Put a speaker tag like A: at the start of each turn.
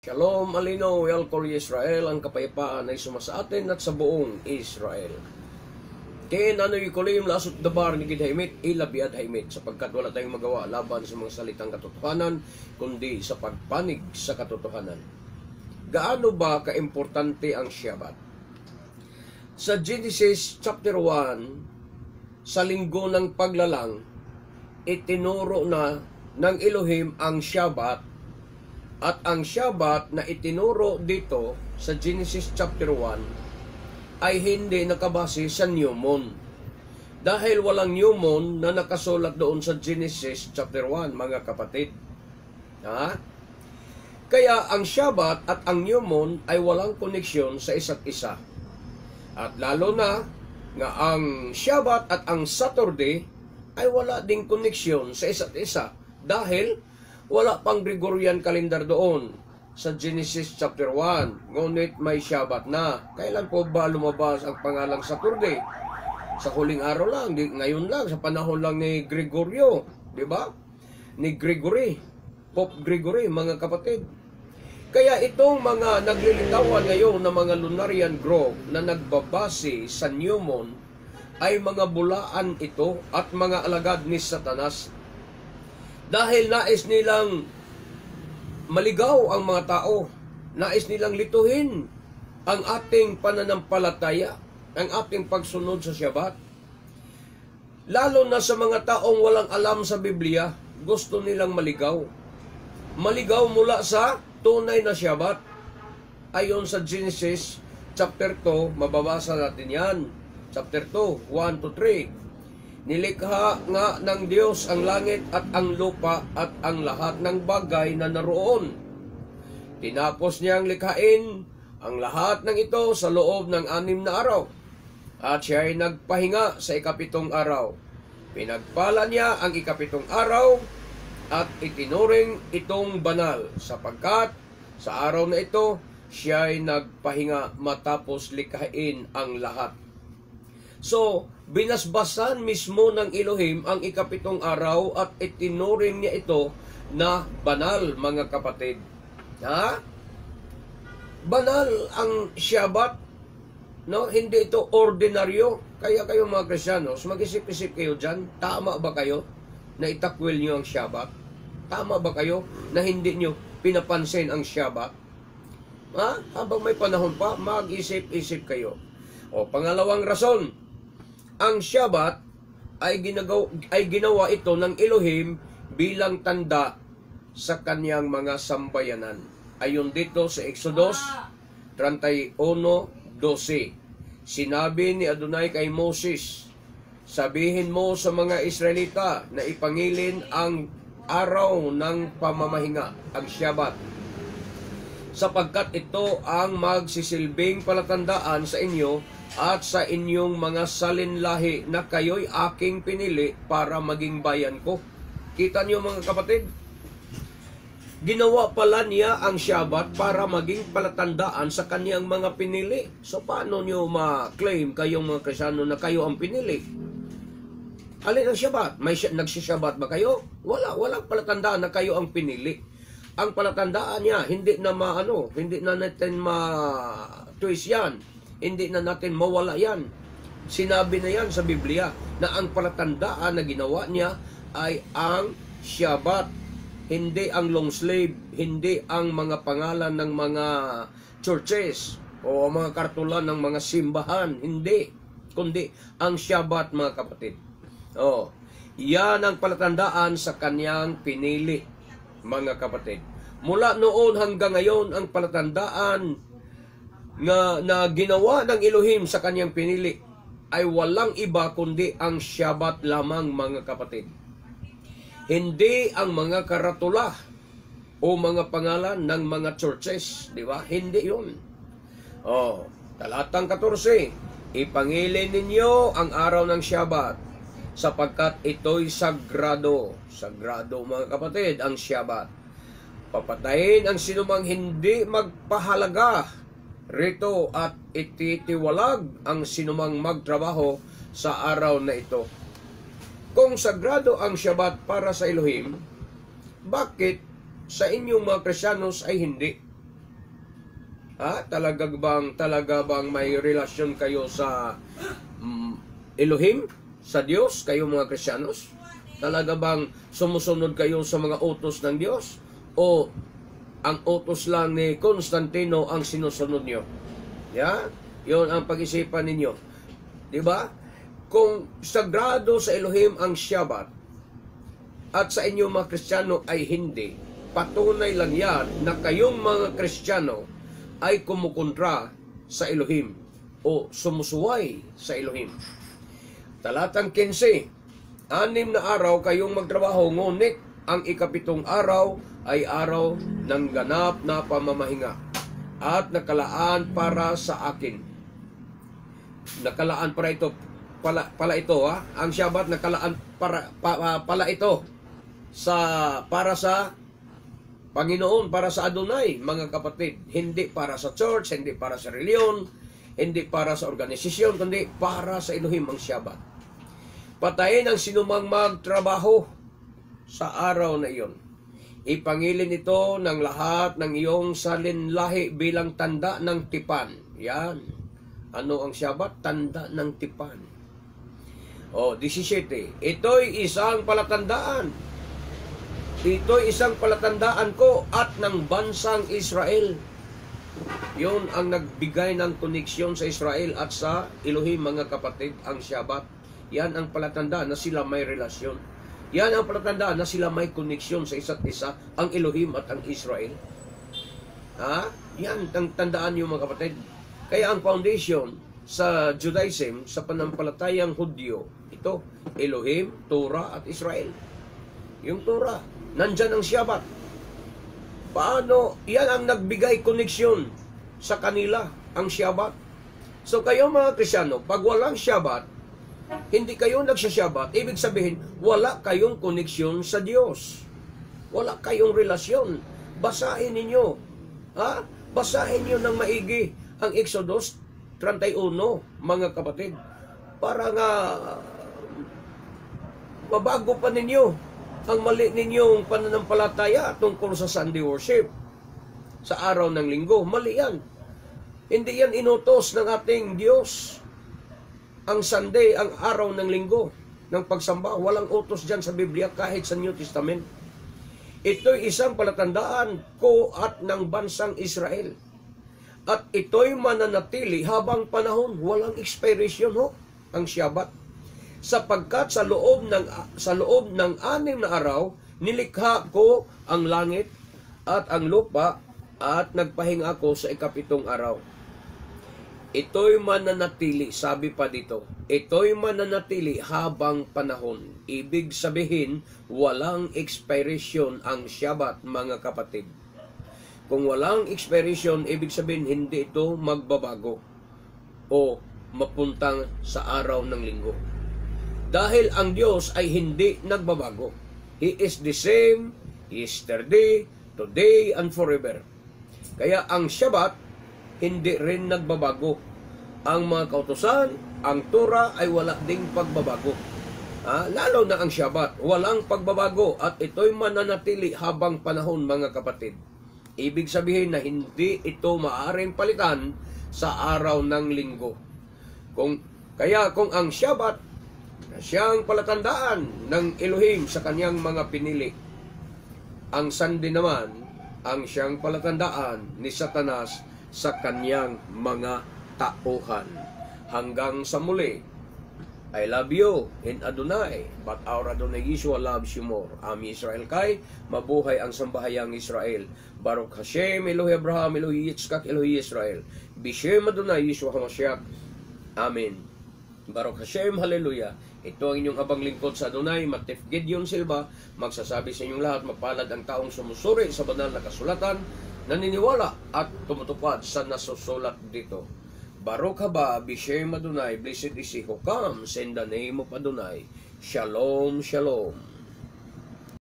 A: Shalom, Alino, Welcome Israel, ang kapayapaan ay sumasa atin at sa buong Israel. Ken ano yukulim lasot dabar ni gidhaimit, ilabiad haimit, sapagkat wala tayong magawa laban sa mga salitang katotohanan, kundi sa pagpanig sa katotohanan. Gaano ba kaimportante ang Shabbat? Sa Genesis chapter 1, sa linggo ng paglalang, itinuro na ng Elohim ang Shabbat. At ang Shabbat na itinuro dito sa Genesis chapter 1 ay hindi nakabase sa New Moon. Dahil walang New Moon na nakasulat doon sa Genesis chapter 1, mga kapatid. Kaya ang Shabbat at ang New Moon ay walang koneksyon sa isa't isa. At lalo na nga ang Shabbat at ang Saturday ay wala ding koneksyon sa isa't isa. Dahil wala pang Gregorian calendar doon sa Genesis chapter 1. Ngunit may Shabbat na. Kailan po ba lumabas ang pangalang Saturday? Sa huling araw lang, ngayon lang, sa panahon lang ni Gregorio, di ba? Ni Gregory, Pope Gregory, mga kapatid. Kaya itong mga naglilitawan ngayon na mga lunarian group na nagbabase sa New Moon ay mga bulaan ito at mga alagad ni Satanas. Dahil nais nilang maligaw ang mga tao, nais nilang lituhin ang ating pananampalataya, ang ating pagsunod sa Shabbat. Lalo na sa mga taong walang alam sa Biblia, gusto nilang maligaw. Maligaw mula sa tunay na Shabbat. Ayon sa Genesis chapter 2, mababasa natin yan. Chapter 2, 1 to 3. Nilikha nga ng Diyos ang langit at ang lupa at ang lahat ng bagay na naroon. Tinapos niyang likhain ang lahat ng ito sa loob ng 6 na araw. At siya ay nagpahinga sa ikapitong araw. Pinagpala niya ang ikapitong araw at itinuring itong banal, sapagkat sa araw na ito siya ay nagpahinga matapos likhain ang lahat. So, binasbasan mismo ng Elohim ang ikapitong araw at itinuring niya ito na banal, mga kapatid. Banal ang Shabbat, no? Hindi ito ordinaryo. Kaya kayo mga Kristiyanos, mag-isip-isip kayo dyan. Tama ba kayo na itakwil nyo ang Shabbat? Tama ba kayo na hindi nyo pinapansin ang Shabbat? Habang may panahon pa, mag-isip-isip kayo. O, pangalawang rason, ang Shabbat ay ginawa ito ng Elohim bilang tanda sa kanyang mga sambayanan. Ayon dito sa Exodus 31:12. Sinabi ni Adonai kay Moses, sabihin mo sa mga Israelita na ipangilin ang araw ng pamamahinga, ang Shabbat, sapagkat ito ang magsisilbing palatandaan sa inyo at sa inyong mga salinlahi na kayo'y aking pinili para maging bayan ko. Kita niyo mga kapatid, ginawa pala niya ang Shabbat para maging palatandaan sa kaniyang mga pinili. So paano niyo ma-claim kayong mga Kristiyano na kayo ang pinili? Alin ang Shabbat? Nagsishabat ba kayo? Walang palatandaan na kayo ang pinili. Ang palatandaan niya, hindi na natin ma-twist yan. Hindi na natin mawala yan. Sinabi na yan sa Biblia na ang palatandaan na ginawa niya ay ang Shabbat. Hindi ang long sleeve, hindi ang mga pangalan ng mga churches o mga kartulan ng mga simbahan. Hindi. Kundi ang Shabbat, mga kapatid. Yan ang palatandaan sa kanyang pinili, mga kapatid. Mula noon hanggang ngayon, ang palatandaan na ginawa ng Elohim sa kanyang pinili ay walang iba kundi ang Shabbat lamang, mga kapatid. Hindi ang mga karatula o mga pangalan ng mga churches, di ba? Hindi yun. Talatang 14, ipangilin ninyo ang araw ng Shabbat, sapagkat ito'y sagrado. Sagrado, mga kapatid, ang Shabbat. Papatayin ang sinumang hindi magpahalaga rito at ititiwalag ang sinumang magtrabaho sa araw na ito. Kung sagrado ang Shabbat para sa Elohim, bakit sa inyong mga Kristiyanos ay hindi? Talaga bang may relasyon kayo sa Elohim, sa Diyos, kayo mga Kristiyanos? Talaga bang sumusunod kayo sa mga utos ng Diyos? O ang utos lang ni Constantino ang sinusunod nyo? Yun ang pag-isipan ninyo. Diba? Kung sagrado sa Elohim ang Shabbat at sa inyo mga Kristiyano ay hindi, patunay lang yan na kayong mga Kristiyano ay kumukontra sa Elohim o sumusuway sa Elohim. Talatang 15, 6 na araw kayong magtrabaho, ngunit ang ikapitong araw ay araw ng ganap na pamamahinga at nakalaan para sa akin. Nakalaan para ito, pala ito ang Shabbat nakalaan pala ito para sa Panginoon, para sa Adonai, mga kapatid. Hindi para sa church, hindi para sa reliyon, hindi para sa organisasyon, kundi para sa Elohim ang Shabbat. Patayin ang sinumang magtrabaho sa araw na iyon. Ipangilin ito ng lahat ng iyong salinlahi bilang tanda ng tipan. Yan. Ano ang Shabbat? Tanda ng tipan. 17. Ito'y isang palatandaan. Ito'y isang palatandaan ko at ng bansang Israel. Yun ang nagbigay ng koneksyon sa Israel at sa Elohim, mga kapatid, ang Shabbat. Yan ang palatandaan na sila may relasyon. Yan ang palatandaan na sila may koneksyon sa isa't isa, ang Elohim at ang Israel. Yan ang tandaan niyo, mga kapatid. Kaya ang foundation sa Judaism, sa panampalatayang Hudyo, ito, Elohim, Torah at Israel. Yung Torah, nandyan ang Shabbat. Paano? Yan ang nagbigay koneksyon sa kanila, ang Shabbat. So kayo mga Kristyano, pag walang Shabbat, hindi kayo nagsasyabat, ibig sabihin, wala kayong koneksyon sa Diyos. Wala kayong relasyon. Basahin ninyo. Basahin niyo ng maigi ang Exodus 31, mga kapatid. Para nga mabago pa ninyo ang mali ninyong pananampalataya tungkol sa Sunday worship, sa araw ng linggo. Mali yan. Hindi yan inutos ng ating Diyos. Ang Sunday, ang araw ng linggo, ng pagsamba, walang utos dyan sa Biblia kahit sa New Testament. Ito'y isang palatandaan ko at ng bansang Israel. At ito'y mananatili habang panahon. Walang expiration ang Shabbat. Sapagkat sa loob ng 6 na araw, nilikha ko ang langit at ang lupa at nagpahinga ako sa ikapitong araw. Ito'y mananatili, sabi pa dito, ito'y mananatili habang panahon. Ibig sabihin, walang expiration ang Shabbat, mga kapatid. Kung walang expiration, ibig sabihin, hindi ito magbabago o mapuntang sa araw ng linggo. Dahil ang Diyos ay hindi nagbabago. He is the same yesterday, today, and forever. Kaya ang Shabbat, hindi rin nagbabago. Ang mga kautusan, ang Torah ay wala ding pagbabago. Lalo na ang Shabbat, walang pagbabago at ito'y mananatili habang panahon, mga kapatid. Ibig sabihin na hindi ito maaaring palitan sa araw ng linggo. Kaya kung ang Shabbat na siyang palatandaan ng Elohim sa kanyang mga pinili, ang Sunday naman ang siyang palatandaan ni Satanas sa kanyang mga tauhan. Hanggang sa muli, I love you in Adonai, but our Adonai Yeshua loves you more. Ami Israel kay, mabuhay ang sambahayang Israel. Baruch Hashem, Elohi Abraham, Elohi Yitzchak, Elohi Israel. Bishem Adonai Yeshua HaMashiach. Amen. Baruch Hashem, Hallelujah. Ito ang inyong abang lingkod sa Adonai, Matif Gideon Silva, magsasabi sa inyong lahat, mapalad ang taong sumusuri sa banal na kasulatan, naniniwala at tumutupad sa nasusulat dito. Baruch haba, Bishem Adonai, blessed is he who comes in the name of Adonai. Shalom, shalom.